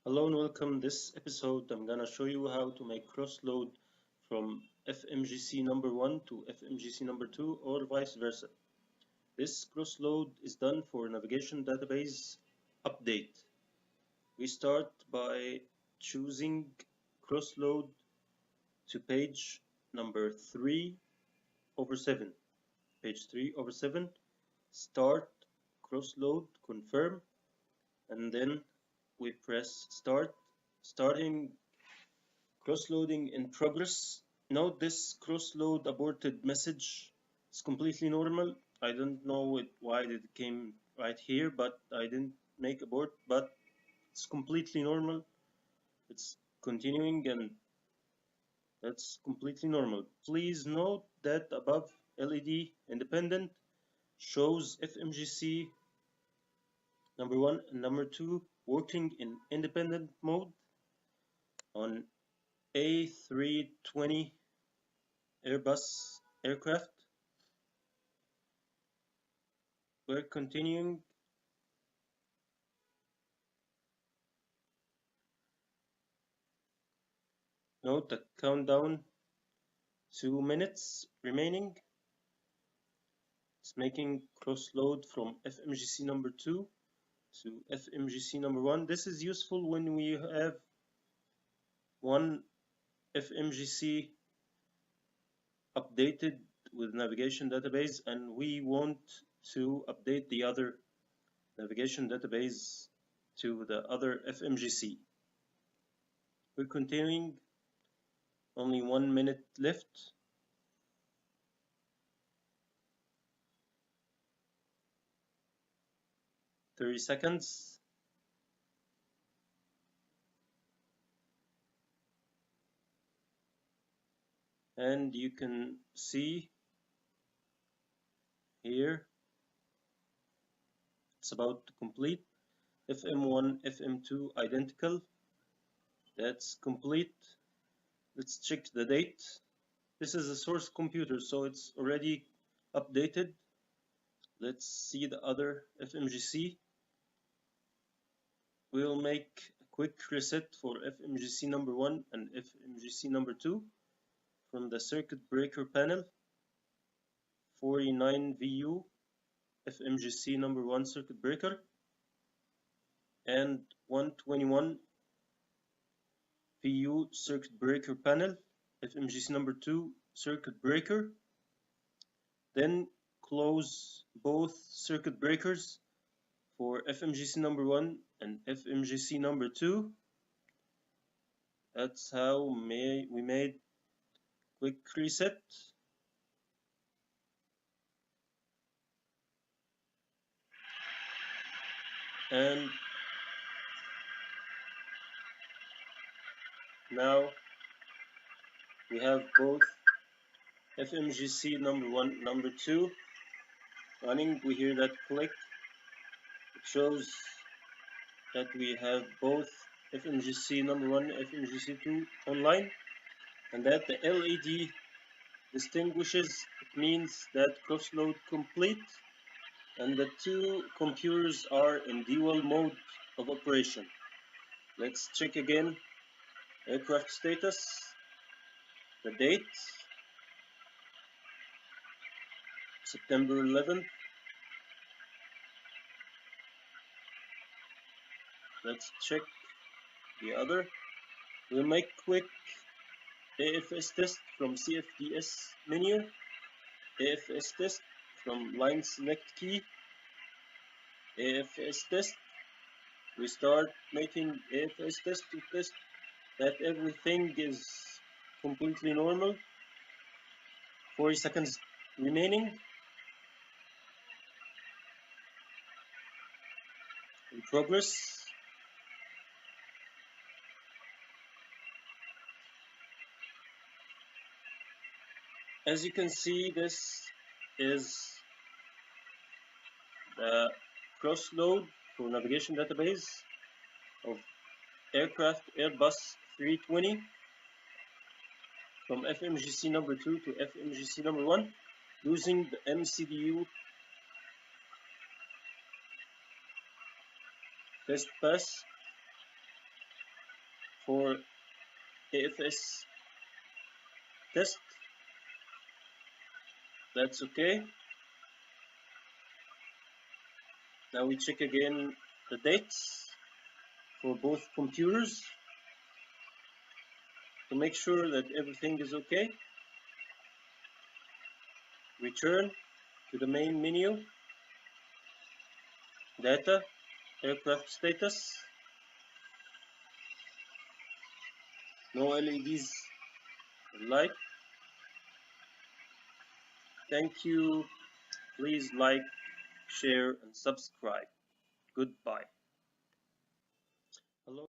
Hello and welcome. This episode I'm gonna show you how to make cross-load from FMGC number 1 to FMGC number 2 or vice versa. This cross-load is done for navigation database update. We start by choosing cross-load to page number 3/7. Page 3/7. Start cross-load, confirm, and then we press start. Starting cross-loading in progress. Note this cross-load aborted message. It's completely normal. I don't know why it came right here, but I didn't make abort, but it's completely normal. It's continuing and that's completely normal. Please note that above LED independent shows FMGC number 1 and number 2 working in independent mode on A320 Airbus aircraft. We're continuing. Note the countdown, 2 minutes remaining. It's making cross-load from FMGC number 2 to FMGC number 1. This is useful when we have one FMGC updated with navigation database and we want to update the other navigation database to the other FMGC. We're continuing, only 1 minute left. Thirty seconds. And you can see here it's about to complete. FM1, FM2 identical. That's complete. Let's check the date. This is a source computer, so it's already updated. Let's see the other FMGC. We'll make a quick reset for FMGC number 1 and FMGC number 2 from the circuit breaker panel. 49 VU FMGC number 1 circuit breaker and 121 VU circuit breaker panel, FMGC number 2 circuit breaker. Then close both circuit breakers for FMGC number 1 and FMGC number 2. That's how we made quick reset. And now we have both FMGC number 1, number 2 running. We hear that click. It shows that we have both FMGC number 1 and FMGC 2 online, and that the LED distinguishes. It means that cross-load complete and the two computers are in dual mode of operation. Let's check again aircraft status, the date, September 11th. Let's check the other. We'll make quick AFS test from CFDS menu, AFS test from line select key, AFS test. We start making AFS test to test that everything is completely normal. 40 seconds remaining. In progress. As you can see, this is the cross-load for navigation database of aircraft Airbus 320 from FMGC number 2 to FMGC number 1 using the MCDU test pass. for AFS test. That's okay. Now we check again the dates for both computers to make sure that everything is okay. Return to the main menu, data, aircraft status, no LEDs light. Thank you. Please like, share, and subscribe. Goodbye. Hello.